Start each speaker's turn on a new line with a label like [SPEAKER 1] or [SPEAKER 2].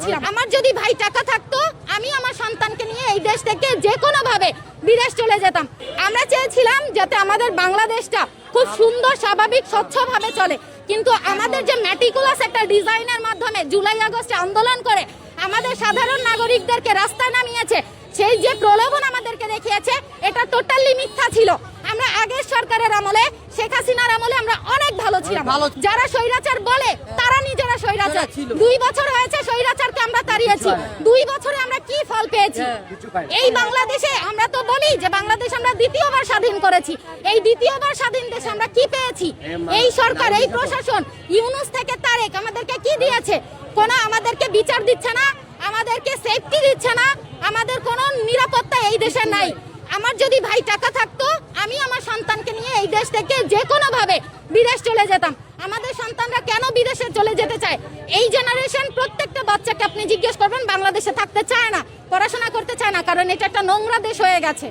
[SPEAKER 1] ছিলাম। আমার যদি ভাই টাকা থাকতো আমি আমার সন্তানকে নিয়ে এই দেশ থেকে যে কোনো ভাবে বিদেশ চলে যেতাম। আমরা চেয়েছিলাম যাতে আমাদের বাংলাদেশটা খুব সুন্দর, স্বাভাবিক, স্বচ্ছভাবে চলে, কিন্তু আমাদের যে ম্যাটিকুলাস একটা ডিজাইনের মাধ্যমে জুলাই আগস্টে আন্দোলন করে আমাদের সাধারণ নাগরিকদেরকে রাস্তায় নামিয়েছে, সেই যে প্রলোভন আমাদেরকে দেখিয়েছে এটা টোটালি মিথ্যা ছিল। আমরা আগের সরকারের আমলে, শেখ হাসিনার আমলে আমরা অনেক ভালো ছিলাম। যারা স্বৈরাচার বলে তারা নিজেরা স্বৈরাচার। 2 বছর হয়েছে স্বৈরাচারকে আমরা তাড়িয়েছি। 2 বছরে আমরা কি ফল পেয়েছি? এই বাংলাদেশে আমরা তো বলি যে বাংলাদেশ আমরা দ্বিতীয়বার স্বাধীন করেছি। এই দ্বিতীয়বার স্বাধীন দেশে আমরা কি পেয়েছি? এই সরকার, এই প্রশাসন, ইউনূস থেকে তারেক আমাদেরকে কি দিয়েছে? কোনো আমাদেরকে বিচার দিচ্ছে না, আমাদেরকে সেফটি দিচ্ছে না, আমাদের কোনো নিরাপত্তা এই দেশে নাই। আমার যদি ভাই টাকা থাকতো আমি আমার সন্তানকে নিয়ে এই দেশ থেকে যে কোনো ভাবে বিদেশ চলে যেতাম। আমাদের সন্তানরা কেন বিদেশে চলে যেতে চায়? এই জেনারেশন প্রত্যেকটা বাচ্চাকে আপনি জিজ্ঞেস করবেন বাংলাদেশে থাকতে চায় না, পড়াশোনা করতে চায় না, কারণ এটা একটা নোংরা দেশ হয়ে গেছে।